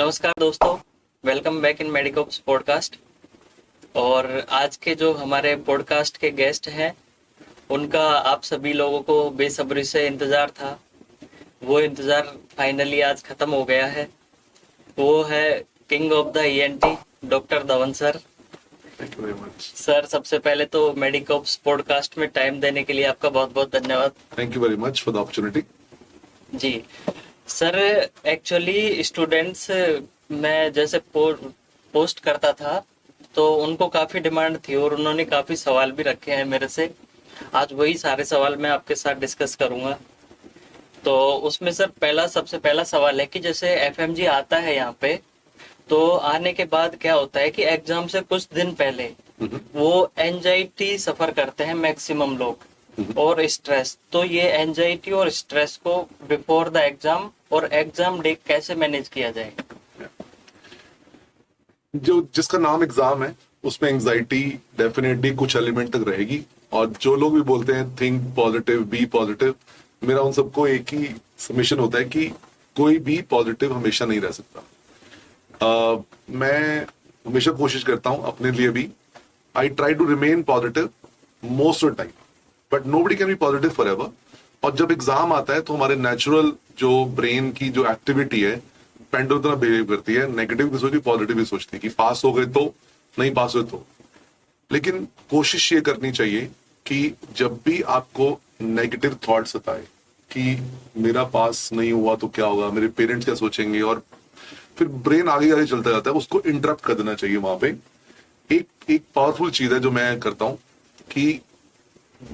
नमस्कार दोस्तों, welcome back in मेडिकोप्स podcast. और आज के जो हमारे पॉडकास्ट के गेस्ट हैं उनका आप सभी लोगों को बेसब्री से इंतज़ार था। वो इंतज़ार फाइनली आज ख़त्म हो गया है। वो है king of the ENT doctor Dhawan sir. Thank you very much sir, सबसे पहले तो मेडिकोप्स पॉडकास्ट में टाइम देने के लिए आपका बहुत बहुत धन्यवाद। Thank you very much for the opportunity. जी सर, एक्चुअली स्टूडेंट्स मैं जैसे पोस्ट करता था तो उनको काफ़ी डिमांड थी और उन्होंने काफ़ी सवाल भी रखे हैं मेरे से। आज वही सारे सवाल मैं आपके साथ डिस्कस करूंगा। तो उसमें सर सबसे पहला सवाल है कि जैसे एफएमजी आता है यहाँ पे, तो आने के बाद क्या होता है कि एग्जाम से कुछ दिन पहले वो एंजाइटी सफ़र करते हैं मैक्सिमम लोग और स्ट्रेस। तो ये एंजाइटी और स्ट्रेस को बिफोर द एग्जाम और एग्जाम डे कैसे मैनेज किया जाए? जो जिसका नाम एग्जाम है उसमें एंजाइटी डेफिनेटली कुछ एलिमेंट तक रहेगी। और जो लोग भी बोलते हैं थिंक पॉजिटिव, बी पॉजिटिव, मेरा उन सबको एक ही सबमिशन होता है कि कोई भी पॉजिटिव हमेशा नहीं रह सकता। मैं हमेशा कोशिश करता हूं अपने लिए भी, I try to remain positive most of time, but nobody can be positive forever. और जब एग्जाम आता है तो हमारे नेचुरल जो ब्रेन की जो एक्टिविटी है पेंडुलम तरह बिहेव करती है, नेगेटिव भी सोचती, पॉजिटिव भी सोचती है कि पास हो गए तो, नहीं पास हुए तो। लेकिन कोशिश ये करनी चाहिए कि जब भी आपको नेगेटिव थॉट सताए कि मेरा पास नहीं हुआ तो क्या होगा, मेरे पेरेंट्स क्या सोचेंगे, और फिर ब्रेन आगे आगे चलता जाता है, उसको इंटरप्ट कर देना चाहिए। वहां पे एक पावरफुल चीज है जो मैं करता हूं कि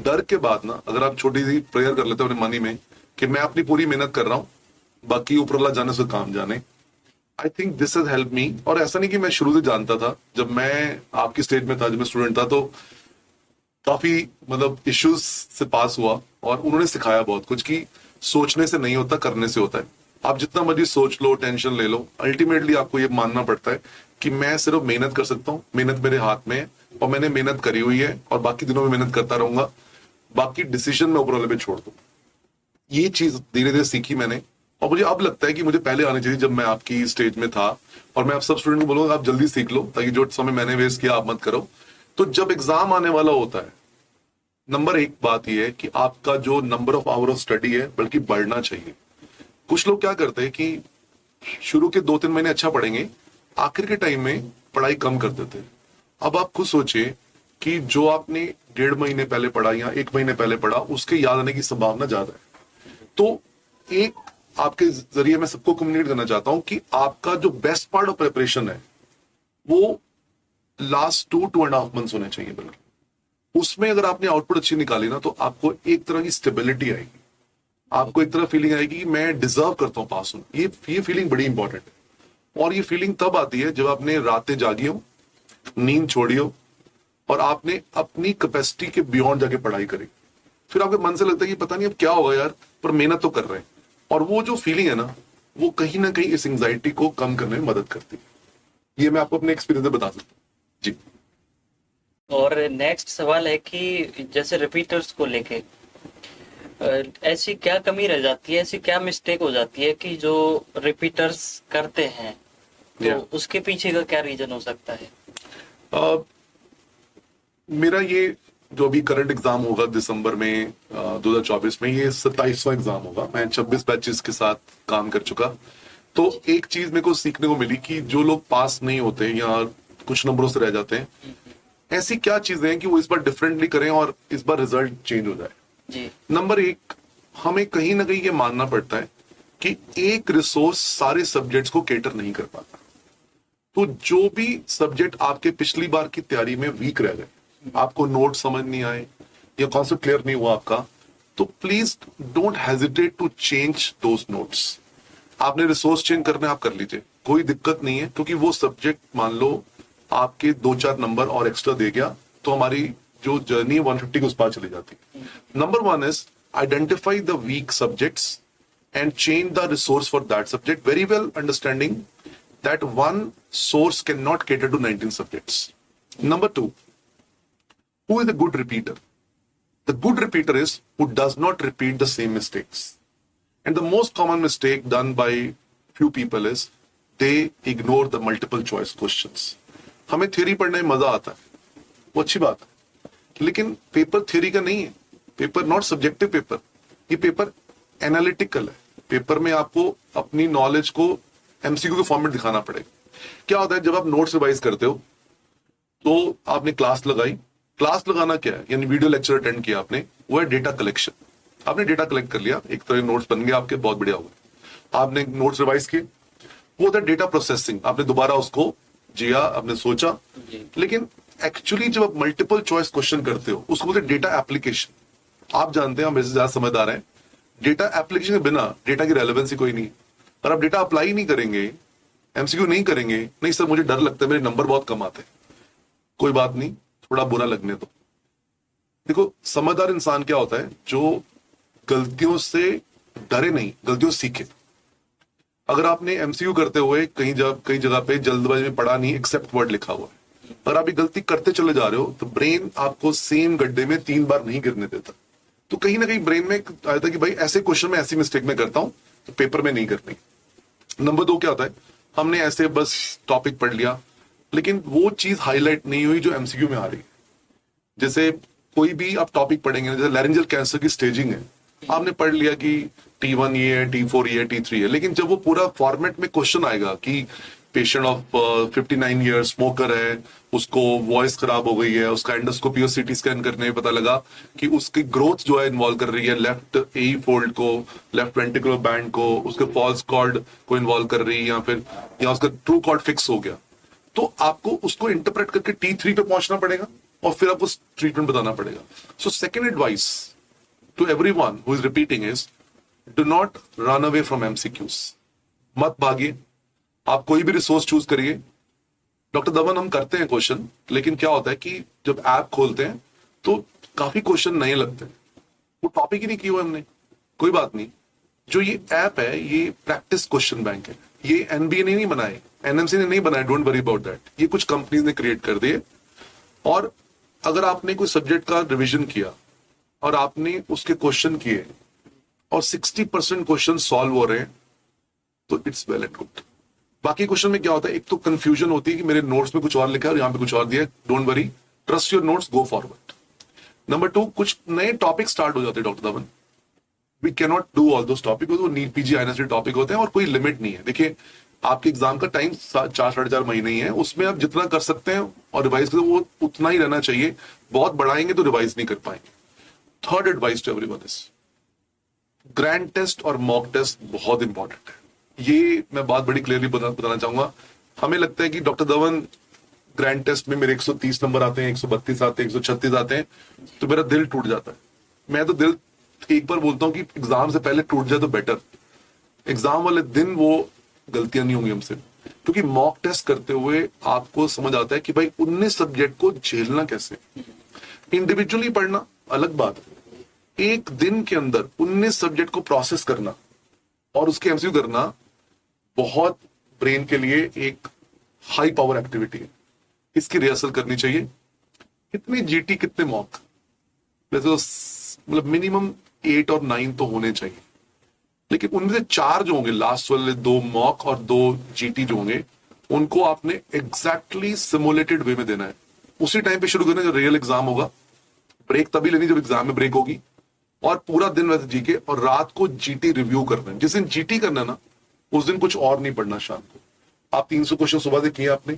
डर के बाद ना, अगर आप छोटी सी प्रेयर कर लेते हो अपने मनी में कि मैं अपनी पूरी मेहनत कर रहा हूं, बाकी ऊपर अल्लाह जाने से काम जाने, I think this has help me. और ऐसा नहीं कि मैं शुरू से जानता था, जब मैं आपकी स्टेज में था, जब मैं स्टूडेंट था, तो काफी मतलब इश्यूज से पास हुआ और उन्होंने सिखाया बहुत कुछ कि सोचने से नहीं होता, करने से होता है। आप जितना मर्जी सोच लो, टेंशन ले लो, अल्टीमेटली आपको ये मानना पड़ता है कि मैं सिर्फ मेहनत कर सकता हूँ, मेहनत मेरे हाथ में है और मैंने मेहनत करी हुई है और बाकी दिनों में मेहनत करता रहूंगा, बाकी डिसीजन मैं ऊपर वाले पे छोड़ दूं। ये चीज धीरे धीरे सीखी मैंने और मुझे अब लगता है कि मुझे पहले आनी चाहिए, जब मैं आपकी स्टेज में था। और मैं आप सब स्टूडेंट को बोलूंगा आप जल्दी सीख लो, ताकि जो समय मैंने वेस्ट किया आप मत करो। तो जब एग्जाम आने वाला होता है, नंबर एक बात यह है कि आपका जो number of hour of study है बल्कि बढ़ना चाहिए। कुछ लोग क्या करते हैं कि शुरू के 2-3 महीने अच्छा पढ़ेंगे, आखिर के टाइम में पढ़ाई कम कर देते हैं। अब आप खुद सोचिए कि जो आपने 1.5 महीने पहले पढ़ा या 1 महीने पहले पढ़ा, उसके याद आने की संभावना ज्यादा है। तो एक आपके जरिए मैं सबको कम्युनिकेट करना चाहता हूं कि आपका जो बेस्ट पार्ट ऑफ प्रिपरेशन है वो लास्ट 2.5 मंथ्स होने चाहिए। बल्कि उसमें अगर आपने आउटपुट अच्छी निकाली ना, तो आपको एक तरह की स्टेबिलिटी आएगी, आपको एक तरह फीलिंग आएगी कि मैं डिजर्व करता हूं पास होना। ये फीलिंग बड़ी इंपॉर्टेंट है। और ये फीलिंग तब आती है जब आपने रातें जागी हो, नींद छोड़ी हो और आपने अपनी कैपेसिटी के बियॉन्ड जाके पढ़ाई करी। फिर आपके मन से लगता है कि पता नहीं अब क्या होगा यार, पर मेहनत तो कर रहे हैं। और वो जो फीलिंग है ना, वो कहीं ना कहीं इस एंजाइटी को कम करने में मदद करती है। ये मैं आपको अपने एक्सपीरियंस से बता सकता हूँ जी। और नेक्स्ट सवाल है कि जैसे रिपीटर्स को लेके ऐसी क्या कमी रह जाती है, ऐसी क्या मिस्टेक हो जाती है कि जो रिपीटर्स करते हैं, तो उसके पीछे का क्या रीजन हो सकता है? मेरा ये जो अभी करंट एग्जाम होगा दिसंबर में 2024 में, ये 27वां एग्जाम होगा। मैं 26 बैचेस के साथ काम कर चुका। तो एक चीज मेरे को सीखने को मिली कि जो लोग पास नहीं होते या कुछ नंबरों से रह जाते हैं, ऐसी क्या चीजें हैं कि वो इस बार डिफरेंटली करें और इस बार रिजल्ट चेंज हो जाए जी। नंबर एक, हमें कहीं ना कहीं ये मानना पड़ता है कि एक रिसोर्स सारे सब्जेक्ट्स को केटर नहीं कर पाता। तो जो भी सब्जेक्ट आपके पिछली बार की तैयारी में वीक रह गए, आपको नोट समझ नहीं आए या कॉन्सेप्ट क्लियर नहीं हुआ आपका, तो please don't hesitate to change those notes. आपने रिसोर्स चेंज करना है, आप कर लीजिए, कोई दिक्कत नहीं है। क्योंकि वो सब्जेक्ट मान लो आपके 2-4 नंबर और एक्स्ट्रा दे गया, तो हमारी जो जर्नी 150 के उस पार चली जाती है। Number 1 is identify the weak subjects and change the resource for that subject, very well understanding that one source cannot cater to 19 subjects. Number 2, who is a good repeater? The good repeater is who does not repeat the same mistakes. And the most common mistake done by few people is they ignore the multiple choice questions. हमें theory पढ़ने में मजा आता है, वो अच्छी बात है, लेकिन पेपर थ्योरी का नहीं है। पेपर नॉट सब्जेक्टिव पेपर, ये पेपर एनालिटिकल है। पेपर में आपको अपनी नॉलेज को एमसीक्यू के फॉर्मेट दिखाना पड़ेगा। क्या होता है, जब आप नोट्स रिवाइज करते हो तो आपने क्लास लगाई, क्लास लगाना क्या है, यानी वीडियो लेक्चर अटेंड किया आपने, वो है डेटा कलेक्शन। आपने डेटा कलेक्ट कर लिया, एक तरह नोट्स बन गए आपके, बहुत बढ़िया हुआ। आपने नोट्स रिवाइज किए, वो होता है डेटा प्रोसेसिंग। आपने दोबारा उसको जिया, आपने सोचा। लेकिन एक्चुअली जब आप मल्टीपल चॉइस क्वेश्चन करते हो उसको बोलते हैं डेटा एप्लीकेशन। आप जानते हैं, हम मेरे से ज्यादा समझदार हैं, डेटा एप्लीकेशन के बिना डेटा की रेलेवेंसी कोई नहीं। पर आप डेटा अप्लाई नहीं करेंगे, एमसीक्यू नहीं करेंगे, नहीं सर मुझे डर लगता है, मेरे नंबर बहुत कम आते हैं, कोई बात नहीं, थोड़ा बुरा लगने दो। देखो, समझदार इंसान क्या होता है, जो गलतियों से डरे नहीं, गलतियों से सीखे। अगर आपने एमसीक्यू करते हुए कई जगह पे जल्दबाजी में पढ़ा नहीं, एक्सेप्ट वर्ड लिखा हुआ है, अगर आप ये गलती करते चले जा रहे हो तो ब्रेन आपको सेम गड्ढे में 3 बार नहीं गिरने देता। तो कहीं ना कहीं ब्रेन में आया था कि भाई ऐसे क्वेश्चन में ऐसी मिस्टेक में करता हूं तो पेपर में नहीं करनी। नंबर 2 क्या होता है, हमने ऐसे बस टॉपिक पढ़ लिया, लेकिन वो चीज हाईलाइट नहीं हुई जो एमसीक्यू में आ रही है। जैसे कोई भी आप टॉपिक पढ़ेंगे, जैसे लैरिंजियल कैंसर की स्टेजिंग है, आपने पढ़ लिया कि T1 ये है, T4 ये है, T3 है, लेकिन जब वो पूरा फॉर्मेट में क्वेश्चन आएगा कि पेशेंट ऑफ 59 ईयर्स स्मोकर है, उसको वॉइस खराब हो गई है, उसका एंडोस्कोपी और सीटी स्कैन करने में पता लगा कि उसकी ग्रोथ जो है इन्वॉल्व कर रही है लेफ्ट ए फोल्ड को, लेफ्ट वेंट्रिकुलर बैंड को, उसके फॉल्स कॉर्ड को इन्वॉल्व कर रही है, या उसका ट्रू कॉर्ड फिक्स हो गया, तो आपको उसको इंटरप्रेट करके T3 पे पहुंचना पड़ेगा और फिर आपको ट्रीटमेंट बताना पड़ेगा। So second advice to everyone who is repeating is do not run away from MCQs. मत भागिए, आप कोई भी रिसोर्स चूज करिए। डॉक्टर दमन हम करते हैं क्वेश्चन, लेकिन क्या होता है कि जब ऐप खोलते हैं तो काफी क्वेश्चन नए लगते हैं, वो टॉपिक ही नहीं किया हुआ हमने। कोई बात नहीं, जो ये ऐप है ये प्रैक्टिस क्वेश्चन बैंक है, ये एनबीए ने नहीं बनाए, एनएमसी ने नहीं बनाए, डोंट वरी अबाउट दैट, ये कुछ कंपनीज ने क्रिएट कर दिए। और अगर आपने कोई सब्जेक्ट का रिविजन किया और आपने उसके क्वेश्चन किए और 60% क्वेश्चन सॉल्व हो रहे हैं तो इट्स वेल एंड गुड। बाकी क्वेश्चन में क्या होता है, एक तो कंफ्यूजन होती है कि मेरे नोट्स में कुछ और लिखा है और यहां पे कुछ और दिया है, don't worry, trust your notes, go forward. Number 2, कुछ नए टॉपिक स्टार्ट हो जाते हैं doctor Daman, we can not do all those topic, वो नीट पीजी आईएनएसडी टॉपिक होते हैं और कोई लिमिट नहीं है। देखिए, आपके एग्जाम का टाइम 4-4.5 महीने ही है, उसमें आप जितना कर सकते हैं और रिवाइज करें वो उतना ही रहना चाहिए। बहुत बढ़ाएंगे तो रिवाइज नहीं कर पाएंगे। Third advice to everyone is grand test और मॉक टेस्ट बहुत इंपॉर्टेंट है। ये मैं बात बड़ी क्लियरली बताना चाहूंगा। हमें लगता है कि डॉक्टर धवन ग्रैंड टेस्ट में मेरे 130 नंबर आते हैं, 132 आते हैं, 136 आते हैं, तो मेरा दिल टूट जाता है। मैं तो दिल एक बार बोलता हूं कि एग्जाम से पहले टूट जाए तो बेटर। एग्जाम वाले दिन वो गलतियां नहीं होंगी हमसे, क्योंकि मॉक टेस्ट करते हुए आपको समझ आता है कि भाई 19 सब्जेक्ट को झेलना कैसे। इंडिविजुअली पढ़ना अलग बात है, एक दिन के अंदर 19 सब्जेक्ट को प्रोसेस करना और उसके एमसीक्यू करना बहुत ब्रेन के लिए एक हाई पावर एक्टिविटी है। इसकी रिहर्सल करनी चाहिए। कितने जीटी कितने मॉक, वैसे तो मतलब मिनिमम 8 और 9 तो होने चाहिए, लेकिन उनमें से 4 जो होंगे, लास्ट वाले 2 मॉक और 2 जीटी जो होंगे, उनको आपने एग्जैक्टली सिमुलेटेड वे में देना है। उसी टाइम पे शुरू करना जब रियल एग्जाम होगा। ब्रेक तभी लेनी जब एग्जाम में ब्रेक होगी, और पूरा दिन वैसे जी के और रात को जीटी रिव्यू करना है। जिस दिन जीटी करना ना, उस दिन कुछ और नहीं पढ़ना शाम को। आप 300 क्वेश्चन सुबह से किए आपने,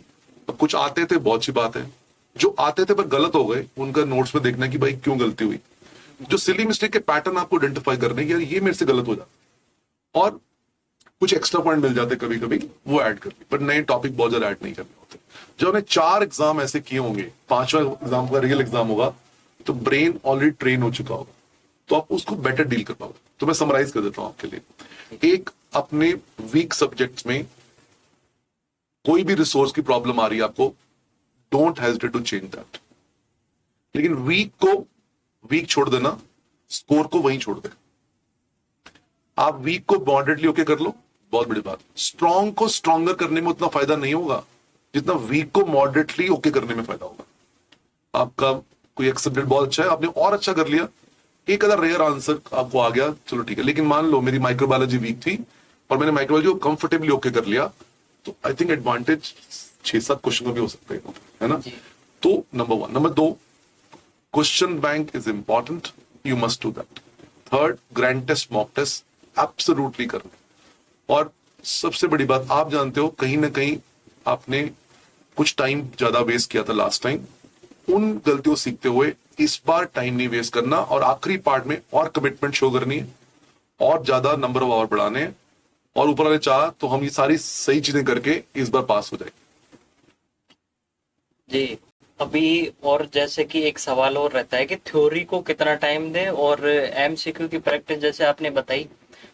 अब कुछ आते थे, बहुत सी बात है, जो आते थे पर गलत हो गए उनका नोट्स में देखना कि भाई क्यों गलती हुई। जो सिली मिस्टेक के पैटर्न आपको आइडेंटिफाई करने की, यार ये मेरे से गलत हो जाता, और कुछ एक्स्ट्रा पॉइंट मिल जाते कभी कभी, वो ऐड कर, पर नए टॉपिक बहुत ज्यादा ऐड नहीं करने होते। जब हमने 4 एग्जाम ऐसे किए होंगे, 5वां एग्जाम का रियल एग्जाम होगा, तो ब्रेन ऑलरेडी ट्रेन हो चुका होगा, तो आप उसको बेटर डील कर पाओगे। तो मैं समराइज कर देता हूं आपके लिए। एक, अपने वीक सब्जेक्ट्स में कोई भी रिसोर्स की प्रॉब्लम आ रही है आपको, don't hesitate to change that. लेकिन वीक छोड़ देना, स्कोर को वहीं छोड़ दे। आप वीक को मॉडरेटली ओके कर लो, बहुत बड़ी बात। स्ट्रॉन्ग को स्ट्रॉन्गर करने में उतना फायदा नहीं होगा जितना वीक को मॉडरेटली ओके करने में फायदा होगा। आपका कोई एक सब्जेक्ट बहुत अच्छा है, आपने और अच्छा कर लिया, एक अदर रेयर आंसर आपको आ गया, चलो ठीक है। लेकिन मान लो मेरी माइक्रोबायोलॉजी वीक थी और मैंने माइक्रोबायोलॉजी को कंफर्टेबली ओके कर लिया, तो आई थिंक एडवांटेज 6-7 क्वेश्चन का भी हो सकता है ना। जी। तो number 1। Number 2, question bank is important, you must do that. Third, grand test, mock test absolutely करना। और सबसे बड़ी बात, आप जानते हो कहीं ना कहीं आपने कुछ टाइम ज्यादा वेस्ट किया था लास्ट टाइम, उन गलतियों से सीखते हुए इस बार टाइम नहीं वेस्ट करना, और आखिरी पार्ट में और कमिटमेंट शो करनी है, और ज्यादा नंबर ऑफ आवर बढ़ाने हैं, और ऊपर वाले चाह तो हम ये सारी सही चीजें करके इस बार पास हो जाएंगे। जी। अभी और जैसे कि एक सवाल और रहता है कि थ्योरी को कितना टाइम दें, और एमसीक्यू की प्रैक्टिस जैसे आपने बताई,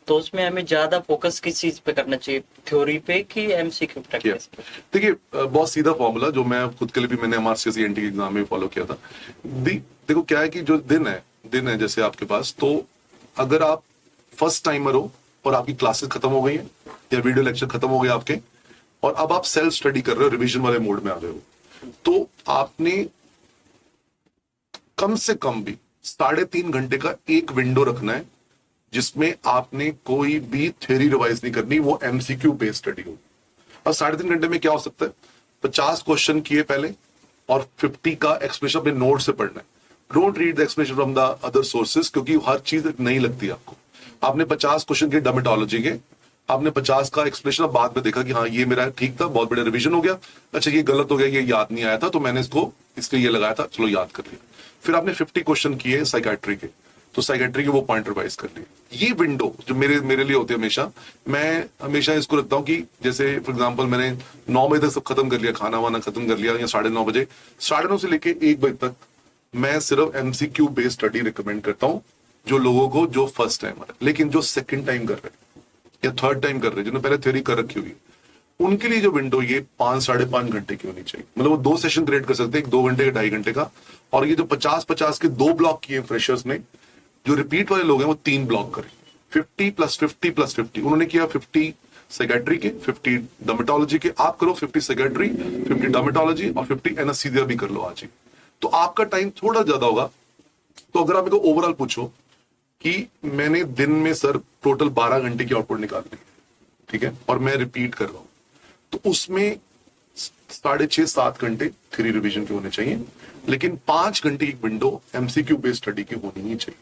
तो उसमें हमें ज्यादा फोकस किस चीज पे करना चाहिए, थ्योरी पे कि एमसीक्यू प्रैक्टिस पे? देखिए, बहुत सीधा फॉर्मूला जो मैं खुद के लिए भी मैंने एमआरसीएस के एग्जाम में फॉलो किया था। देखो क्या है कि जो दिन है जैसे आपके पास, तो अगर आप फर्स्ट टाइमर हो और आपकी क्लासेस खत्म हो गई हैं या वीडियो लेक्चर खत्म हो गए आपके, और अब आप सेल्फ स्टडी कर रहे हो, रिवीजन वाले मोड में आ गए हो, तो आपने कम से कम भी 3.5 घंटे का एक विंडो रखना है जिसमें आपने कोई भी थ्योरी रिवाइज नहीं करनी, वो एमसीक्यू बेस्ड स्टडी हो। और 3.5 घंटे में क्या हो सकता है, 50 क्वेश्चन किए पहले, और 50 का एक्सप्लेनेशन अपने नोट से पढ़ना है। Don't read the explanation from the other sources, क्योंकि हर चीज नहीं लगती आपको। आपने 50 क्वेश्चन किए डर्मेटोलॉजी के, आपने 50 का एक्सप्लेनेशन बाद में देखा कि हाँ ये मेरा ठीक था, बहुत बड़ा रिवीजन हो गया, अच्छा ये गलत हो गया, ये याद नहीं आया था, तो मैंने इसको इसलिए ये लगाया था, चलो याद कर लिया। फिर आपने 50 क्वेश्चन किए साइकेट्री के, तो साइकेट्री के वो पॉइंट रिवाइज कर लिए। ये विंडो जो मेरे लिए होती है हमेशा, मैं हमेशा इसको रखता हूँ कि जैसे फॉर एग्जांपल मैंने 9 बजे तक सब खत्म कर लिया, खाना वाना खत्म कर लिया, या 9:30 बजे, 9:30 से लेके 1 बजे तक मैं सिर्फ एमसीक्यू बेस्ड स्टडी रिकमेंड करता हूँ जो लोगों को, जो फर्स्ट टाइम है। लेकिन जो सेकंड टाइम कर रहे हैं या थर्ड टाइम कर रहे हैं, जिन्होंने पहले थ्योरी कर रखी हुई, उनके लिए जो विंडो ये 5-5.5 घंटे की होनी चाहिए। मतलब वो 2 सेशन क्रिएट कर सकते हैं, 2 घंटे का, 2.5 घंटे का। और ये जो 50-50 के 2 ब्लॉक किए फ्रेशर्स ने, जो रिपीट वाले लोग हैं वो 3 ब्लॉक करें, 50 + 50 + 50। उन्होंने किया 50 साइकेट्री के, 50 डर्मेटोलॉजी के, आप करो 50 साइकेट्री, 50 डर्मेटोलॉजी और 50 एनेस्थीसिया भी कर लो आज ही, तो आपका टाइम थोड़ा ज्यादा होगा। तो अगर आप मेरे को ओवरऑल पूछो कि मैंने दिन में सर टोटल 12 घंटे की आउटपुट निकाल ली, ठीक है, और मैं रिपीट कर रहा हूं, तो उसमें 6.5-7 घंटे थ्योरी रिवीजन के होने चाहिए, लेकिन 5 घंटे की विंडो एमसीक्यू बेस्ड स्टडी की होनी ही चाहिए।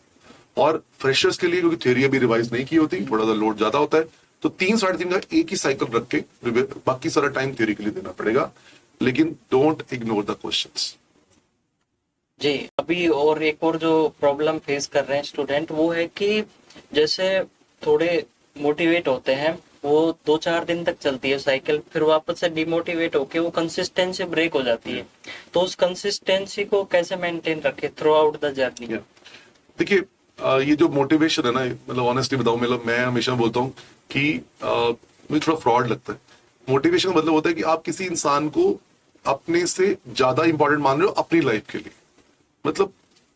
और फ्रेशर्स के लिए, क्योंकि थ्योरी अभी रिवाइज नहीं की होती, थोड़ा सा लोड ज्यादा होता है, तो 3-3.5 का एक ही साइकिल रख के बाकी सारा टाइम थ्योरी के लिए देना पड़ेगा। लेकिन डोंट इग्नोर द क्वेश्चंस। जी। अभी और एक और जो प्रॉब्लम फेस कर रहे हैं स्टूडेंट, वो है कि जैसे थोड़े मोटिवेट होते हैं, वो 2-4 दिन तक चलती है साइकिल, फिर वापस से डिमोटिवेट होके वो कंसिस्टेंसी ब्रेक हो जाती है। तो उस कंसिस्टेंसी को कैसे मेंटेन रखे थ्रू आउट द जर्नी? देखिए, ये जो मोटिवेशन है ना, मतलब ऑनेस्टली बताऊं, मतलब मैं हमेशा बोलता हूँ कि मुझे थोड़ा फ्रॉड लगता है। मोटिवेशन का मतलब होता है कि आप किसी इंसान को अपने से ज्यादा इंपॉर्टेंट मान रहे हो अपनी लाइफ के लिए। मतलब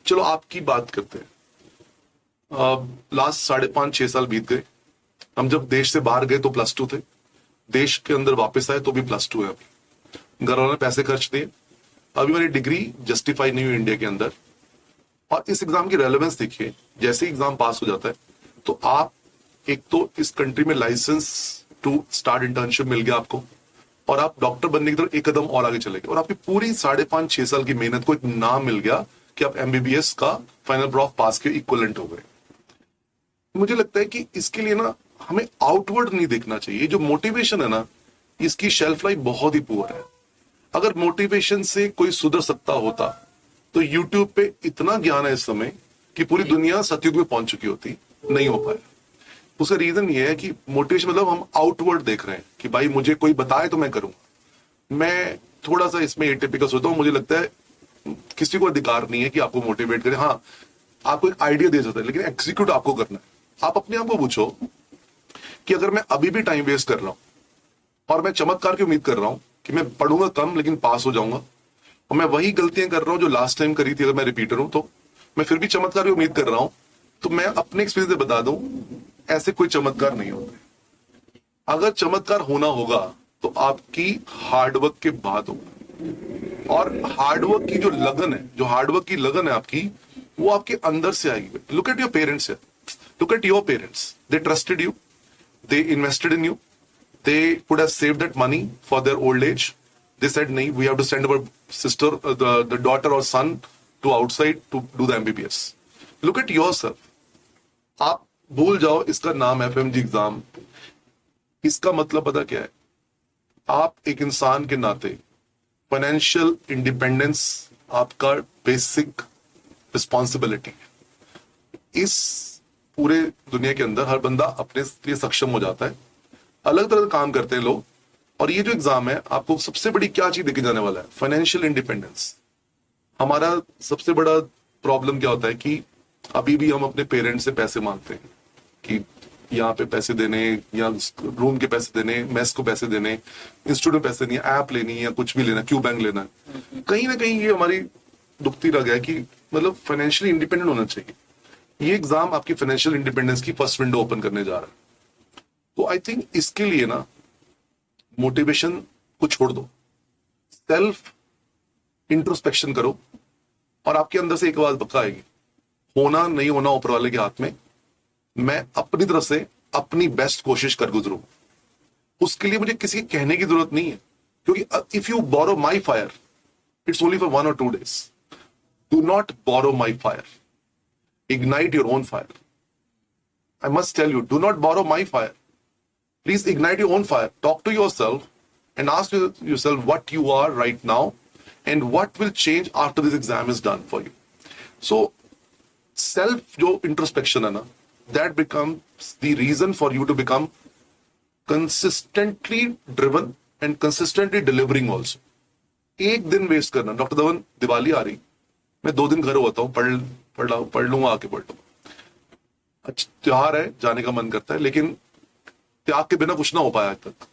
चलो आपकी बात करते हैं, लास्ट 5.5-6 साल बीत गए, हम जब देश से बाहर गए तो +2 थे, देश के अंदर वापस आए तो भी +2 है। अभी घर वालों ने पैसे खर्च दिए, अभी मेरी डिग्री जस्टिफाई नहीं हुई इंडिया के अंदर। और इस एग्जाम की रेलेवेंस देखिए, जैसे एग्जाम पास हो जाता है तो आप, एक तो इस कंट्री में लाइसेंस टू स्टार्ट इंटर्नशिप मिल गया आपको, और आप डॉक्टर बनने की तरफ एक कदम और आगे चले गए, और आपकी पूरी 5.5-6 साल की मेहनत को एक नाम मिल गया कि आप एमबीबीएस का फाइनल प्रॉफ पास के इक्विवेलेंट हो गए। मुझे लगता है कि इसके लिए ना हमें आउटवर्ड नहीं देखना चाहिए। ये जो मोटिवेशन है ना, इसकी शेल्फ लाइफ बहुत ही पुअर है। अगर मोटिवेशन से कोई सुधर सकता होता तो यूट्यूब पे इतना ज्ञान है इस समय कि पूरी दुनिया सतयुग में पहुंच चुकी होती, नहीं हो पाया। उसका रीजन ये है कि मोटिवेशन मतलब हम आउटवर्ड देख रहे हैं कि भाई मुझे कोई बताए तो मैं करूंगा। मैं थोड़ा सा इसमें एटिपिकल होता हूं, मुझे लगता है किसी को अधिकार नहीं है कि आपको मोटिवेट करे। हाँ, आपको एक आइडिया दे सकता है, लेकिन एग्जीक्यूट आपको करना है। आप अपने आप को पूछो कि अगर मैं अभी भी टाइम वेस्ट कर रहा हूं और मैं चमत्कार की उम्मीद कर रहा हूं कि मैं पढ़ूंगा कम लेकिन पास हो जाऊंगा, और मैं वही गलतियां कर रहा हूं जो लास्ट टाइम करी थी, अगर मैं रिपीटर हूं तो मैं फिर भी चमत्कार की उम्मीद कर रहा हूं, तो मैं अपने एक्सपीरियंस से बता दूं, ऐसे कोई चमत्कार नहीं होते। अगर चमत्कार होना होगा तो आपकी हार्डवर्क के बाद होगा, और हार्डवर्क की जो लगन है, जो हार्डवर्क की लगन है आपकी, वो आपके अंदर से आएगी। Look at your parents, look at your parents, they trusted you, they invested in you, they could have saved that money for their old age. They said, "No, we have to send our sister, the daughter or son to outside to do the MBBS." Look at yourself. आप भूल जाओ इसका नाम FMG exam. इसका मतलब पता क्या है? आप एक इंसान के नाते फाइनेंशियल इंडिपेंडेंस आपका बेसिक रिस्पॉन्सिबिलिटी है। इस पूरे दुनिया के अंदर हर बंदा अपने लिए सक्षम हो जाता है, अलग तरह काम करते हैं लोग, और ये जो एग्जाम है आपको सबसे बड़ी क्या चीज देके जाने वाला है? Financial independence. हमारा सबसे बड़ा प्रॉब्लम क्या होता है कि अभी भी हम अपने पेरेंट्स से पैसे मांगते हैं कि यहाँ पे पैसे देने, या रूम के पैसे देने, मेस को पैसे देने, इंस्टीट्यूट में पैसे देने, ऐप लेनी या कुछ भी लेना, क्यू बैंक लेना है। कहीं ना कहीं ये हमारी दुखती रह गया कि मतलब फाइनेंशियली इंडिपेंडेंट होना चाहिए। ये एग्जाम आपकी फाइनेंशियल इंडिपेंडेंस की फर्स्ट विंडो ओपन करने जा रहा है। तो आई थिंक इसके लिए ना मोटिवेशन को छोड़ दो, सेल्फ इंट्रोस्पेक्शन करो, और आपके अंदर से एक आवाज पक्का आएगी, होना नहीं होना ऊपर वाले के हाथ में, मैं अपनी तरफ से अपनी बेस्ट कोशिश कर गुजरूं। उसके लिए मुझे किसी के कहने की जरूरत नहीं है, क्योंकि if you borrow my fire it's only for 1 or 2 days. Do not borrow my fire, ignite your own fire. I must tell you, do not borrow my fire. Please ignite your own fire. Talk to yourself and ask yourself what you are right now and what will change after this exam is done for you. So, self जो introspection है ना, that becomes the reason for you to become consistently driven and consistently delivering also. एक दिन waste करना, doctor Dhawan Diwali आ रही, मैं 2 दिन घर होता हूँ, पढ़ लूंगा, आके पढ़ लूंगा। अच्छा त्योहार है, जाने का मन करता है, लेकिन त्याग के बिना कुछ ना हो पाया आज तक।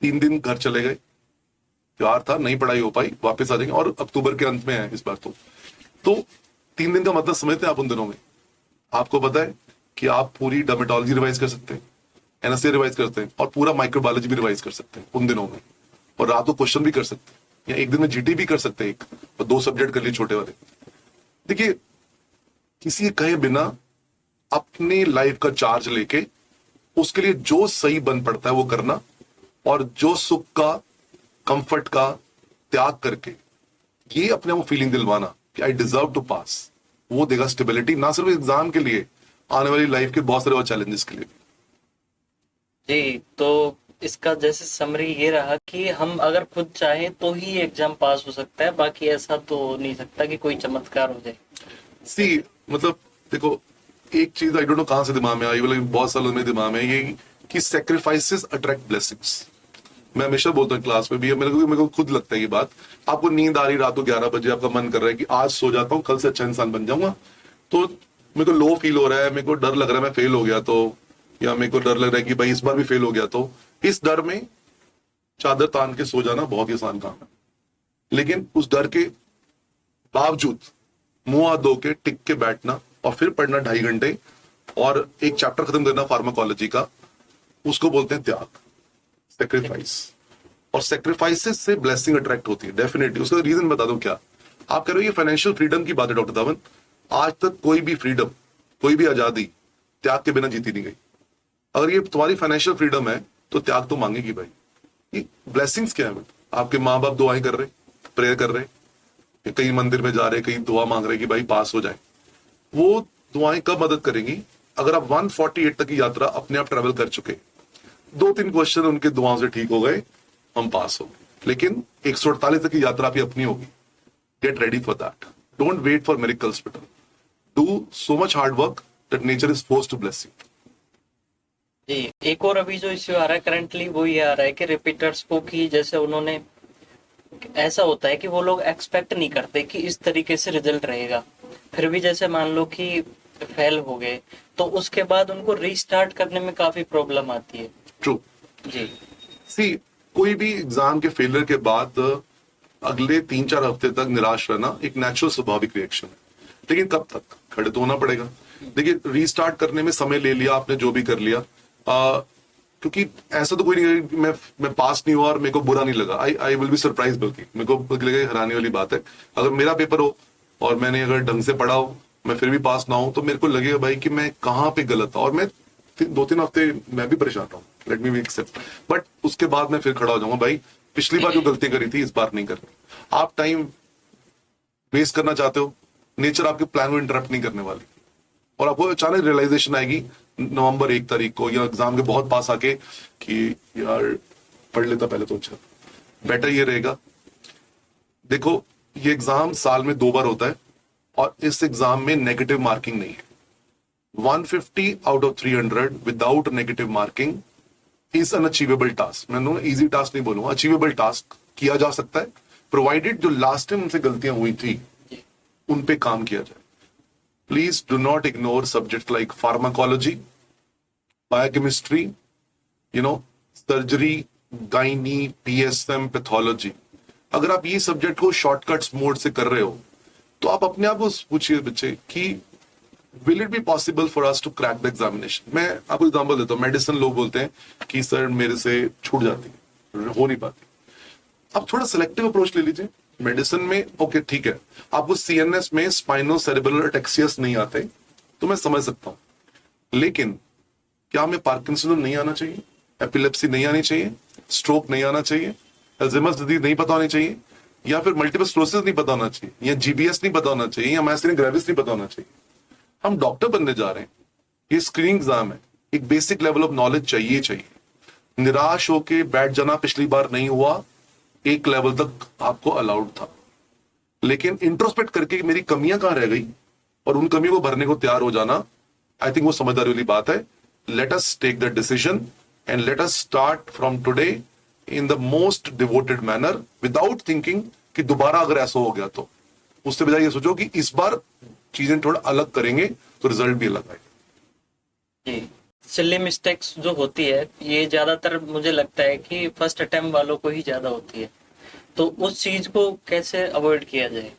3 दिन घर चले गए, त्योहार था, नहीं पढ़ाई हो पाई, वापस आ जाएंगे, और अक्टूबर के अंत में है इस बार। तो 3 दिन का मतलब समझते हैं आप उन दिनों में? आपको पता है कि आप पूरी डर्मेटोलॉजी रिवाइज कर सकते हैं, एनएसए रिवाइज करते हैं, और पूरा माइक्रोबायोलॉजी भी रिवाइज कर सकते हैं उन दिनों में, और रात को क्वेश्चन भी कर सकते हैं, या एक दिन में जीटी भी कर सकते हैं, एक और 2 सब्जेक्ट कर लिए छोटे वाले। देखिए, किसी के कहे बिना अपनी लाइफ का चार्ज लेके उसके लिए जो सही बन पड़ता है वो करना, और जो सुख का, कंफर्ट का त्याग करके ये अपने वो फीलिंग दिलवाना कि आई डिजर्व टू पास, वो देगा स्टेबिलिटी, ना सिर्फ एग्जाम के लिए, आने वाली लाइफ के बहुत सारे और चैलेंजेस के लिए। जी, तो इसका जैसे समरी ये रहा कि हम अगर खुद चाहें तो ही एग्जाम पास हो सकता है, बाकी ऐसा तो हो नहीं सकता कि कोई चमत्कार हो जाए। सी मतलब देखो, एक चीज आई डोंट नो कहां से दिमाग में आई, मतलब बहुत सालों में दिमाग में ये कि सैक्रिफाइसेस अट्रैक्ट ब्लेसिंग्स। मैं हमेशा बोलता हूँ क्लास में भी, मेरे को खुद लगता है ये बात। आपको नींद आ रही रात को 11 बजे, आपका मन कर रहा है कि आज सो जाता हूँ, कल से अच्छा इंसान बन जाऊंगा, तो मेरे को लो फील हो रहा है, मेरे को डर लग रहा है मैं फेल हो गया तो, या मेरे को डर लग रहा है कि भाई इस बार भी फेल हो गया तो, इस डर में चादर तान के सो जाना बहुत ही आसान काम है। लेकिन उस डर के बावजूद मुंह हाथ धो के टिक के बैठना और फिर पढ़ना 2.5 घंटे और एक चैप्टर खत्म करना फार्माकोलॉजी का, उसको बोलते हैं त्याग, सेक्रीफाइस। और सेक्रीफाइसेस से ब्लेसिंग अट्रैक्ट होती है डेफिनेटली। उसका रीजन बता दूं क्या? आप कह रहे हो ये फाइनेंशियल फ्रीडम की बात है डॉक्टर धवन, आज तक कोई भी फ्रीडम, कोई भी आजादी त्याग के बिना जीती नहीं गई। अगर ये तुम्हारी फाइनेंशियल फ्रीडम है तो त्याग तो मांगेगी भाई। ये ब्लेसिंग्स क्या है? आपके माँ बाप दुआएं कर रहे, प्रेयर कर रहे, कहीं मंदिर में जा रहे, कहीं दुआ मांग रहे कि भाई पास हो जाए। वो दुआएं कब मदद करेंगी? अगर आप 148 तक की यात्रा अपने आप ट्रेवल कर चुके, 2-3 क्वेश्चन उनके दुआओं से ठीक हो गए, हम पास हो गए। लेकिन 148 तक की यात्रा आपकी अपनी होगी। Get ready for that. Don't wait for miracles, बेटा do so much hard work that nature is forced to bless you. जी, एक और अभी जो इश्यू आ रहा है करंटली वो ये आ रहा है कि रिपीटर्स को, कि जैसे उन्होंने, ऐसा होता है कि वो लोग एक्सपेक्ट नहीं करते कि इस तरीके से रिजल्ट रहेगा, फिर भी जैसे मान लो कि फेल हो गए तो उसके बाद उनको रीस्टार्ट करने में काफी प्रॉब्लम आती है। ट्रू जी, सी कोई भी एग्जाम के फेलियर के बाद अगले 3-4 हफ्ते तक निराश रहना एक नेचुरल स्वाभाविक रिएक्शन है। लेकिन कब तक? खड़े तो होना पड़ेगा। देखिए, रीस्टार्ट करने में समय ले लिया आपने, जो भी कर लिया, क्योंकि ऐसा तो कोई नहीं है कि मैं पास नहीं हुआ और मेरे को बुरा नहीं लगा। आई विल बी सरप्राइज, बल्कि मेरे को लगेगा हैरानी वाली बात है। अगर मेरा पेपर हो और मैंने अगर ढंग से पढ़ा हो, मैं फिर भी पास ना हूं, तो मेरे को लगेगा भाई कि मैं कहाँ पे गलत था। और मैं 2-3 हफ्ते मैं भी परेशान रहा हूँ। लेट मी एक्सेप्ट, बट उसके बाद मैं फिर खड़ा हो जाऊंगा, भाई पिछली बार जो गलती करी थी इस बार नहीं करनी। आप टाइम वेस्ट करना चाहते हो, नेचर आपके प्लान को इंटरप्ट नहीं करने वाली, और आपको अचानक रियलाइजेशन आएगी नवंबर 1 तारीख को या एग्जाम के बहुत पास आके कि यार पढ़ लेता पहले तो अच्छा। बेटर ये रहेगा, देखो ये एग्जाम साल में 2 बार होता है और इस एग्जाम में नेगेटिव मार्किंग नहीं है। 150 out of 300 without negative marking is unachievable task. मैं इजी टास्क नहीं बोलूंगा, अचीवेबल टास्क किया जा सकता है, प्रोवाइडेड जो लास्ट टाइम उनसे गलतियां हुई थी उन पे काम किया जाए। Please do not ignore subject like pharmacology, biochemistry, surgery, gynae, PSM, pathology. अगर आप ये सब्जेक्ट को शॉर्टकट्स मोड से कर रहे हो तो आप अपने आप को पूछिए बच्चे कि will it be possible for us to crack the examination. मैं आपको एग्जांपल देता हूँ, मेडिसिन लोग बोलते हैं कि सर मेरे से छूट जाती है, हो नहीं पाती। आप थोड़ा सिलेक्टिव अप्रोच ले लीजिए मेडिसिन में। ओके ठीक है, आपको सीएनएस में स्पाइनोसेरेब्रल अटैक्सियस नहीं आते तो मैं समझ सकता हूं, लेकिन क्या हमें पार्किंसन नहीं आना चाहिए, एपिलेप्सी नहीं आनी चाहिए, स्ट्रोक नहीं आना चाहिए, अल्जाइमर्स डिजीज नहीं पता होनी चाहिए, या फिर मल्टीपल स्क्लेरोसिस नहीं पता होना चाहिए, या जीबीएस नहीं पता होना चाहिए, या माइस्थेनिया ग्रेविस नहीं पता होना चाहिए? हम डॉक्टर बनने जा रहे हैं, ये स्क्रीनिंग एग्जाम है, एक बेसिक लेवल ऑफ नॉलेज चाहिए। निराश होके बैठ जाना पिछली बार नहीं हुआ, एक लेवल तक आपको अलाउड था, लेकिन इंट्रोस्पेक्ट करके मेरी कमियां कहां रह गई और उन कमियों को भरने को तैयार हो जाना, आई थिंक वो समझदारी वाली बात है। Let us take the decision and let us start from today in the most devoted manner without thinking कि दोबारा अगर ऐसा हो गया तो। उससे बजाय ये सोचो कि इस बार चीजें थोड़ा अलग करेंगे तो रिजल्ट भी अलग आएगा। सिली मिस्टेक्स जो होती है ये ज्यादातर मुझे लगता है कि फर्स्ट अटेम्प्ट वालों को ही ज्यादा होती है, तो उस चीज को कैसे अवॉइड किया जाए?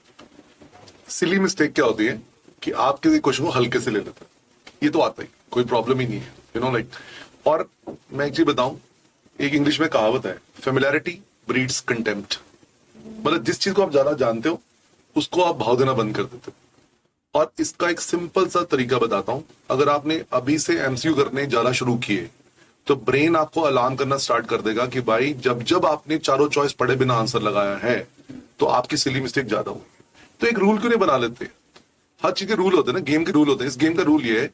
सिली मिस्टेक क्या होती है कि आप किसी क्वेश्चन को हल्के से ले लेते हैं, ये तो आता ही, कोई प्रॉब्लम ही नहीं है, लाइक। और मैं एक चीज बताऊं, एक इंग्लिश में कहावत है, फेमिलियरिटी ब्रीड्स कंटेम्प्ट। मतलब जिस चीज को आप ज्यादा जानते हो उसको आप भाव देना बंद कर देते हो। और इसका एक सिंपल सा तरीका बताता हूं, अगर आपने अभी से एमसीक्यू करने ज्यादा शुरू किए तो ब्रेन आपको अलार्म करना स्टार्ट कर देगा कि भाई जब जब आपने चारों चॉइस पढ़े बिना आंसर लगाया है तो आपकी सिली मिस्टेक ज्यादा हुई। तो एक रूल क्यों नहीं बना लेते? हर चीज के रूल होते हैं ना, गेम के रूल होते हैं। इस गेम का रूल ये है,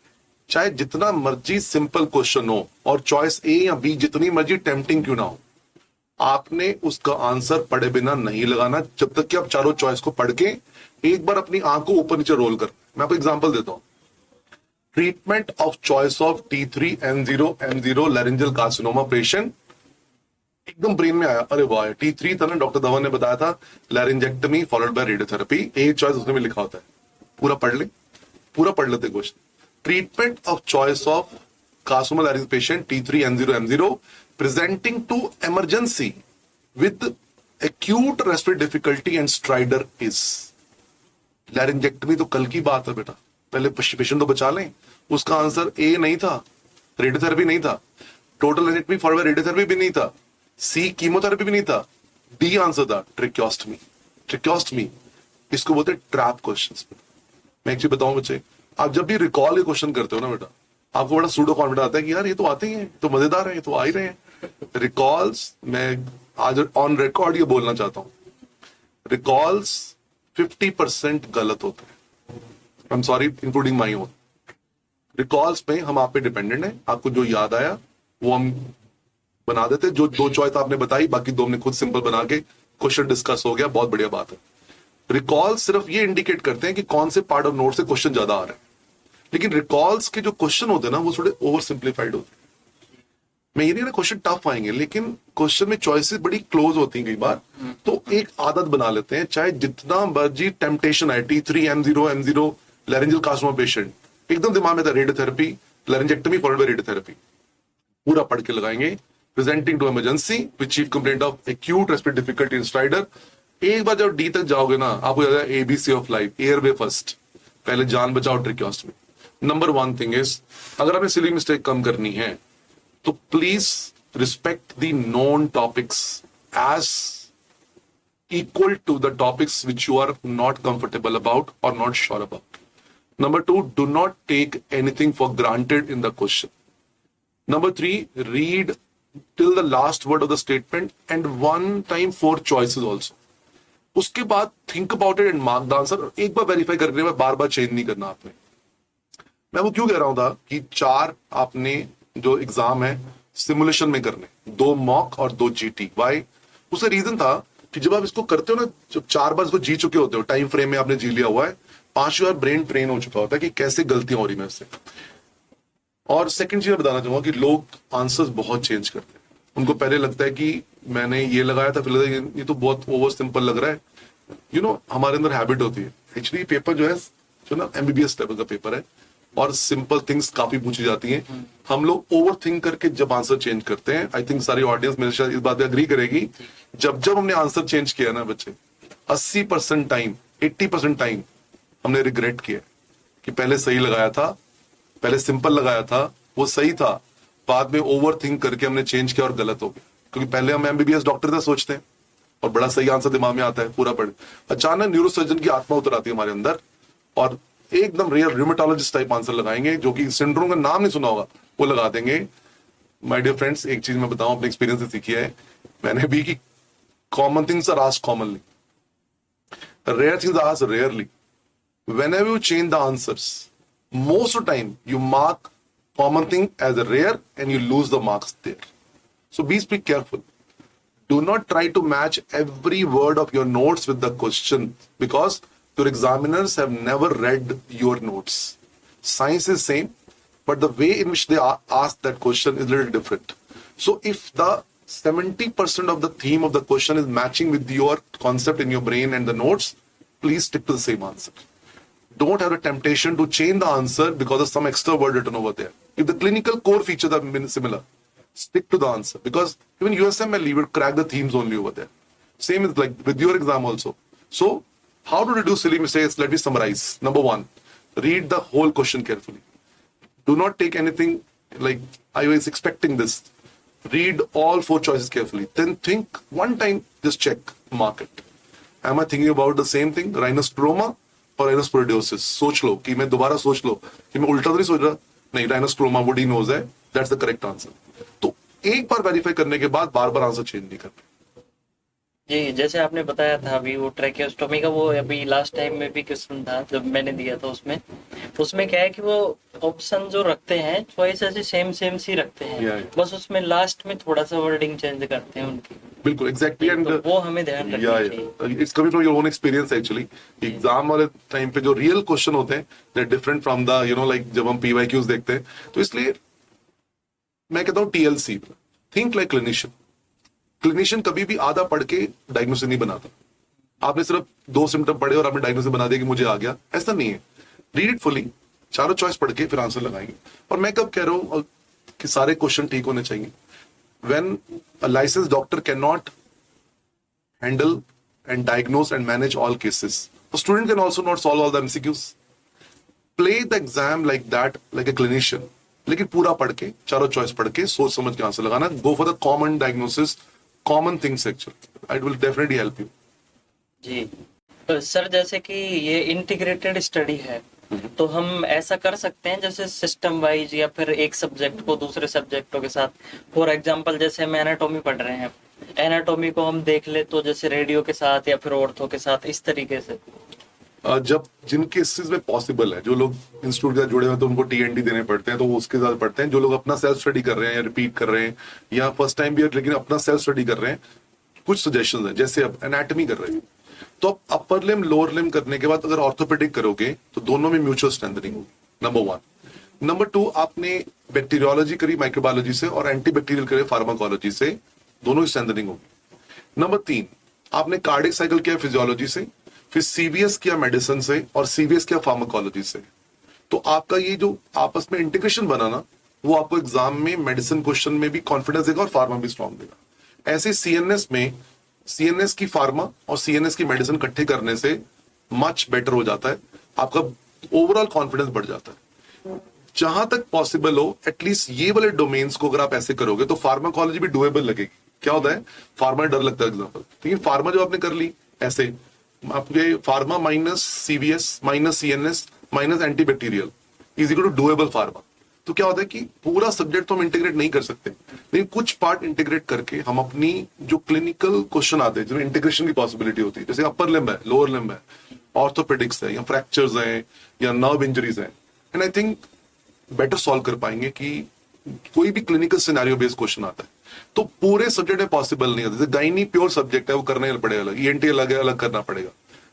चाहे जितना मर्जी सिंपल क्वेश्चन हो और चॉइस ए या बी जितनी मर्जी टेम्पटिंग क्यों ना हो, आपने उसका आंसर पढ़े बिना नहीं लगाना जब तक कि आप चारों चॉइस को पढ़ के एक बार अपनी आंख को ऊपर नीचे रोल कर। मैं आपको एग्जांपल देता हूं, treatment of choice of T3N0M0 laryngeal carcinoma patient, एकदम ब्रेन में आया, अरे वाह T3 था ना, डॉक्टर धवन ने बताया था, laryngectomy followed by radiotherapy, a choice उसमें भी लिखा होता है। पूरा पढ़ लेते question. Treatment of choice of carcinoma laryngeal patient T3N0M0 presenting to emergency with acute respiratory difficulty and stridor is। लैरिंजेक्टमी तो कल की बात है बेटा, पहले पेशेंट तो बचा लें। उसका आंसर ए नहीं था, रेडियोथेरेपी नहीं था, टोटल लैरिंजेक्टमी फॉलोड बाय रेडियोथेरेपी भी नहीं था, सी कीमोथेरेपी भी नहीं था, डी आंसर था ट्रिक्योस्टमी। इसको बोलते हैं ट्रैप क्वेश्चंस। मैं एक चीज बताऊं बच्चे, आप जब भी रिकॉल के क्वेश्चन करते हो ना बेटा, आपको बड़ा सूडो कॉन्फिडेंस आता है कि यार ये तो आते ही हैं, तो मजेदार है, ये तो आ ही रहे हैं। रिकॉल्स, मैं आज ऑन रिकॉर्ड ये बोलना चाहता हूं, रिकॉल्स 50% गलत होते हैं। I am sorry, including my own. Recalls में हम आप पे डिपेंडेंट है, आपको जो याद आया वो हम बना देते, जो 2 चॉइस आपने बताई बाकी 2 हमने खुद सिंपल बना के क्वेश्चन डिस्कस हो गया, बहुत बढ़िया बात है। रिकॉल सिर्फ ये इंडिकेट करते हैं कि कौन से पार्ट ऑफ नोट से क्वेश्चन ज्यादा आ रहे हैं, लेकिन रिकॉल्स के जो क्वेश्चन होते हैं ना वो थोड़े ओवर सिंप्लीफाइड होते हैं। मैं ये नहीं ना क्वेश्चन टफ आएंगे, लेकिन क्वेश्चन में चॉइसेस बड़ी क्लोज होती हैं कई बार, तो एक आदत बना लेते हैं, चाहे जितना मर्जी टेम्पटेशन आए, T3M0M0 लैरिंजियल कार्सिनोमा पेशेंट, एकदम दिमाग में था radiotherapy, laryngectomy followed by radiotherapy, पूरा पढ़ के लगाएंगे। Presenting to emergency with chief complaint of acute respiratory difficulty in stridor. एक बार जब डी तक जाओगे ना, आपको याद है ABC of life, airway first, पहले जान बचाओ ट्रिक्योस्टमी। नंबर 1 थिंग इज, अगर आपने सिली मिस्टेक कम करनी है तो please respect the known topics as equal to the topics which you are not comfortable about और not sure about. Number 2, do not take anything for granted in the question. Number 3, read till the last word of the statement and one time 4 choices also. उसके बाद think about it and mark the answer. एक बार verify करने में बार बार change नहीं करना आपने. मैं वो क्यों कह रहा हूं था कि 4 आपने जो एग्जाम है सिमुलेशन में करने, 2 मॉक और 2 जीटी. वाई? उसका रीजन था कि जब आप इसको करते हो ना, जब 4 बार इसको जी चुके होते हो, टाइम फ्रेम में आपने जी लिया हुआ है, 5 बार ब्रेन ट्रेन हो चुका होता है कि कैसे गलतियां हो रही हैं इससे. और सेकंड चीज बताना चाहूंगा कि लोग आंसर्स बहुत चेंज करते हैं. उनको पहले लगता है कि मैंने ये लगाया था, फिर लगता है ये तो बहुत ओवर सिंपल लग रहा है. हमारे अंदर हैबिट होती है. एक्चुअली पेपर जो है, जो ना एमबीबीएस लेवल का पेपर है और सिंपल थिंग्स काफी पूछी जाती हैं. हम लोग ओवर थिंक करके जब आंसर चेंज करते हैं, आई थिंक सारी ऑडियंस मेरे साथ इस बात पे एग्री करेगी, जब जब हमने आंसर चेंज किया ना बच्चे, 80% टाइम, 80% टाइम हमने रिग्रेट किया कि पहले सही लगाया था, पहले सिंपल लगाया था, वो सही था, बाद में ओवर थिंक करके हमने चेंज किया और गलत हो गया. क्योंकि पहले हम एमबीबीएस डॉक्टर का सोचते हैं और बड़ा सही आंसर दिमाग में आता है, पूरा पढ़, अचानक न्यूरोसर्जन की आत्मा उतर आती है हमारे अंदर और एकदम रियल र्यूमेटोलॉजिस्ट टाइप आंसर लगाएंगे, जो कि सिंड्रोम का नाम नहीं सुना होगा, वो लगा देंगे. माय डियर फ्रेंड्स, एक चीज मैं बताऊं, अपने एक्सपीरियंस से सीखी है मैंने भी कि common things are asked commonly, rare things are asked rarely. Whenever you change the answers, most of the time you mark common thing as a rare and you lose the marks there. So be careful. Do not try to match every word of your notes with the question, because your examiners have never read your notes. Science is same, but the way in which they ask that question is a little different. So if the 70% of the theme of the question is matching with your concept in your brain and the notes, please stick to the same answer. Don't have a temptation to change the answer because of some extra word written over there. If the clinical core features are similar, stick to the answer, because even USMLE will crack the themes only over there. Same is like with your exam also. So how to reduce silly mistakes? Let me summarize. Number 1, read the whole question carefully. Do not take anything like I was expecting this. Read all 4 choices carefully. Then think one time, just check, mark it. Am I thinking about the same thing, rhinostroma और राइनोस्पोरिडियोसिस? सोच लो कि मैं दोबारा सोच लो कि मैं उल्टा तो नहीं सोच रहा. नहीं, राइनोस्ट्रोमा वुडी नोज है, दैट्स द करेक्ट आंसर. तो एक बार वेरीफाई करने के बाद बार बार आंसर चेंज नहीं करना. जी, जैसे आपने बताया था अभी वो ट्रैकियोस्टोमी का, वो अभी लास्ट टाइम में भी क्वेश्चन था जब मैंने दिया था, उसमें क्या है कि वो ऑप्शन जो रखते हैं चॉइस ऐसे सेम सी रखते हैं, बस उसमें लास्ट में थोड़ा सा वर्डिंग चेंज करते हैं उनकी. बिल्कुल एग्जैक्टली. एंड तो वो हमें ध्यान रखना चाहिए. It's coming from your own experience. Actually exam वाले टाइम पे जो रियल क्वेश्चन होते हैं, they are different from the like जब हम पीवाईक्यूज देखते हैं. तो इसलिए मैं कहता हूँ TLC, think like clinician. Clinician कभी भी आधा पढ़ के डायग्नोसिस नहीं बनाता. आपने सिर्फ 2 सिम्टम पढ़े और आपने डायग्नोसिस बना दिया कि मुझे आ गया, ऐसा नहीं है. रीड इट फुली, चारों चॉइस पढ़ के फिर आंसर लगाएंगे. और मैं कब कह रहा हूं कि सारे क्वेश्चन ठीक होने चाहिए? When a licence doctor can not handle and diagnose and manage all cases, the student can also not solve all the MCQs. Play the exam like that, like a clinician, लेकिन पूरा पढ़ के, चारों choice पढ़ के, सोच समझ के आंसर लगाना. Go for the common diagnosis, common things. Actually it will definitely help you. जी. तो सर, जैसे कि ये इंटीग्रेटेड स्टडी है, तो हम ऐसा कर सकते हैं जैसे सिस्टम वाइज, या फिर एक सब्जेक्ट को दूसरे सब्जेक्टों के साथ. फॉर एग्जांपल जैसे हम एनाटॉमी पढ़ रहे हैं, एनाटॉमी को हम देख ले तो जैसे रेडियो के साथ या फिर ऑर्थो के साथ, इस तरीके से. जब जिन केसेस में पॉसिबल है, जो लोग इंस्टीट्यूट के साथ जुड़े हुए तो उनको TND देने पड़ते हैं, तो वो उसके साथ पढ़ते हैं. जो लोग अपना सेल्फ स्टडी कर रहे हैं या रिपीट कर रहे हैं या फर्स्ट टाइम भी है लेकिन अपना सेल्फ स्टडी कर रहे हैं, कुछ सजेशंस हैं. जैसे अब एनाटॉमी कर रहे हैं तो अब अपर लिम लोअर लिम करने के बाद अगर ऑर्थोपेडिक करोगे तो दोनों में म्यूचुअल स्ट्रेंथनिंग होगी. नंबर 1. नंबर 2, आपने बैक्टीरियोलॉजी करी माइक्रोबायोलॉजी से और एंटीबैक्टीरियल करे फार्माकोलॉजी से, दोनों की स्ट्रेंथनिंग होगी. नंबर 3, आपने कार्डियक साइकिल किया फिजियोलॉजी से, फिर CVS किया मेडिसिन से और CVS किया फार्माकोलॉजी से. तो आपका ये जो आपस में इंटीग्रेशन बना ना, वो आपको एग्जाम में मेडिसिन क्वेश्चन में भी कॉन्फिडेंस देगा और फार्मा भी स्ट्रॉन्ग देगा. ऐसे CNS में CNS की फार्मा और CNS की मेडिसिन इकट्ठे करने से मच बेटर हो जाता है, आपका ओवरऑल कॉन्फिडेंस बढ़ जाता है. जहां तक पॉसिबल हो एटलीस्ट ये वाले डोमेन्स को अगर आप ऐसे करोगे तो फार्माकोलॉजी भी डुएबल लगेगी. क्या होता है, फार्मा डर लगता है एग्जाम्पल, लेकिन फार्मा जो आपने कर ली ऐसे, आपके pharma minus CVS minus CNS minus antibacterial is equal to doable pharma. तो क्या होता है कि पूरा सब्जेक्ट तो हम इंटीग्रेट नहीं कर सकते, लेकिन कुछ पार्ट इंटीग्रेट करके हम अपनी जो क्लिनिकल क्वेश्चन आते हैं जिसमें इंटीग्रेशन की पॉसिबिलिटी होती है, जैसे अपर लिम्ब है, लोअर लिम्ब है, ऑर्थोपेडिक्स है, या फ्रैक्चर्स हैं, या नर्व इंजरीज हैं, and I think better solve कर पाएंगे कि कोई भी क्लिनिकल सिनेरियो बेस्ड क्वेश्चन आता है तो पूरे सब्जेक्ट में पॉसिबल नहीं होता। जैसे गाइनी प्योर सब्जेक्ट है, वो करना ही पड़ेगा अलग, ईएनटी अलग है, अलग करना पड़ेगा,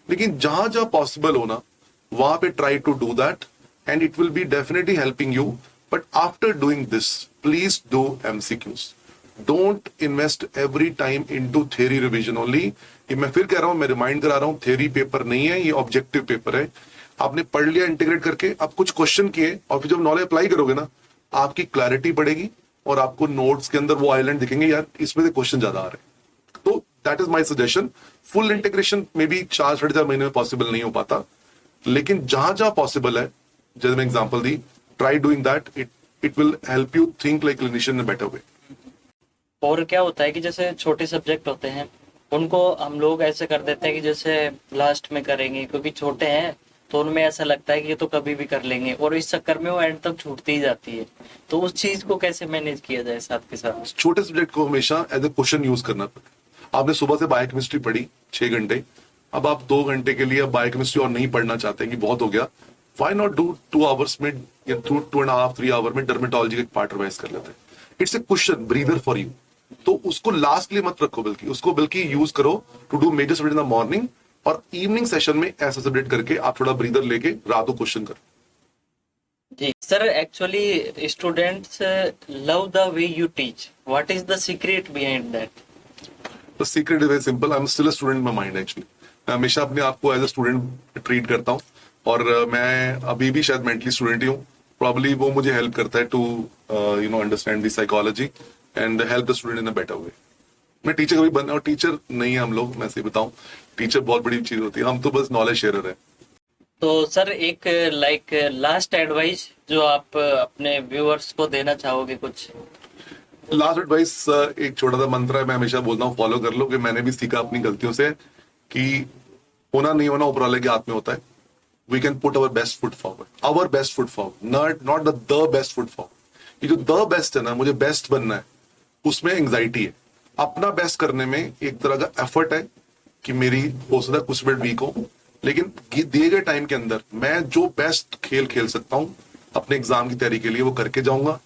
लेकिन जहां जहां पॉसिबल होना वहां पे try to do that and it will be definitely helping you. But after doing this please do MCQs, don't invest every time into theory revision only. ये मैं फिर कह रहा हूं, मैं रिमाइंड करा रहा हूं, थ्योरी पेपर नहीं है, ये ऑब्जेक्टिव पेपर है। आपने पढ़ लिया इंटीग्रेट करके, आप कुछ क्वेश्चन किए, और फिर जब नॉलेज अप्लाई करोगे ना, आपकी क्लैरिटी बढ़ेगी और आपको नोट्स के अंदर वो आइलैंड दिखेंगे, यार इसमें से क्वेश्चन ज्यादा आ रहे हैं। तो that is my suggestion. Full integration में भी 4-4.5 महीने में पॉसिबल नहीं हो पाता, लेकिन जहां जहां पॉसिबल है, जैसे मैं example the, try doing that, it will help you think like clinician in a better वे। और क्या होता है कि जैसे छोटे सब्जेक्ट होते हैं उनको हम लोग ऐसे कर देते हैं कि जैसे लास्ट में करेंगे, क्योंकि छोटे हैं तो उनमें ऐसा लगता है कि ये तो कभी भी कर लेंगे, और इस चक्कर में वो एंड तक छूटती ही जाती है। तो उस चीज को कैसे मैनेज किया जाए साथ के साथ? छोटे सब्जेक्ट को हमेशा एज ए क्वेश्चन यूज करना पड़ेगा। आपने सुबह से बायोकेमिस्ट्री पढ़ी 6 घंटे, अब आप 2 घंटे के लिए अब बायोकेमिस्ट्री और नहीं पढ़ना चाहते कि बहुत हो गया, व्हाई नॉट डू 2 आवर्स में या 2.5-3 आवर में डर्मेटोलॉजी का एक पार्ट रिवाइज कर लेते हैं। It's a question breather for you. तो उसको लास्ट के लिए मत रखो, बल्कि यूज करो to do major subject in the morning, और इवनिंग सेशन में ऐसा सब्जेक्ट करके आप थोड़ा ब्रीदर लेके रात को क्वेश्चन करो। जी sir, actually students love the way you teach, what is the secret behind that? The secret is very simple, I am still a student in my mind actually. मैं हमेशा अपने आप को एज अ स्टूडेंट ट्रीट करता हूँ, और मैं अभी भी शायद मेंटली स्टूडेंट ही हूँ। प्रॉब्ली वो मुझे हेल्प करता है to understand the psychology and help the student in a better way. मैं टीचर कभी बनना, और टीचर नहीं है हम लोग, मैं सही बताऊं, टीचर बहुत बड़ी चीज होती है, हम तो बस नॉलेज शेयर है। तो सर एक लाइक लास्ट एडवाइस जो आप अपने व्यूअर्स को देना चाहोगे कुछ? लास्ट एडवाइस, एक छोटा सा मंत्र है, मैं हमेशा बोलता हूँ फॉलो कर लो, कि मैंने भी सीखा अपनी गलतियों से कि होना नहीं होना ऊपर वाले के हाथ में होता है। We can put our best foot forward, not the best foot forward. ये जो द बेस्ट है ना, मुझे बेस्ट बनना है, उसमें एंग्जाइटी है। अपना बेस्ट करने में एक तरह का एफर्ट है कि मेरी हो सकता है कुछ मिनट वीक हो, लेकिन दिए गए टाइम के अंदर मैं जो बेस्ट खेल खेल सकता हूं अपने एग्जाम की तैयारी के लिए, वो करके जाऊंगा।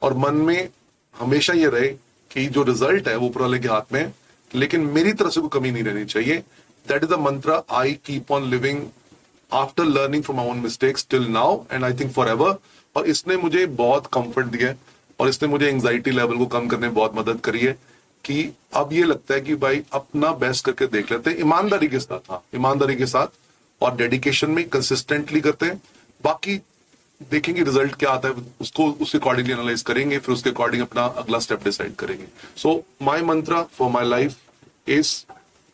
और मन में हमेशा ये रहे कि जो रिजल्ट है वो ऊपर वाले के हाथ में है, लेकिन मेरी तरफ से कोई कमी नहीं रहनी चाहिए। दैट इज द मंत्र I keep on living after learning from my own mistakes till now, and I think for ever. और इसने मुझे बहुत कंफर्ट दिया है, और इसने मुझे एंग्जाइटी लेवल को कम करने में बहुत मदद करी है, कि अब ये लगता है कि भाई अपना बेस्ट करके देख लेते हैं, ईमानदारी के साथ, हाँ ईमानदारी के साथ और डेडिकेशन में कंसिस्टेंटली करते हैं। बाकी देखेंगे रिजल्ट क्या आता है, उसको उसके अकॉर्डिंगली एनालाइज करेंगे, फिर उसके अकॉर्डिंग अपना अगला स्टेप डिसाइड करेंगे। सो माय मंत्र फॉर माय लाइफ इज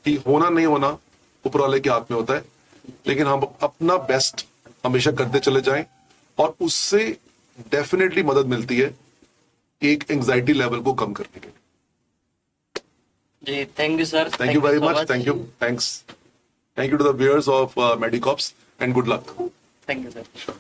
कि होना नहीं होना ऊपर वाले के हाथ में होता है, लेकिन हम अपना बेस्ट हमेशा करते चले जाएं, और उससे डेफिनेटली मदद मिलती है एक एंग्जाइटी लेवल को कम करने के लिए। जी thank you sir, Thank you very much. Thank you. Thanks. Thank you to the viewers of Medicops, and good luck. Thank you sir. Sure.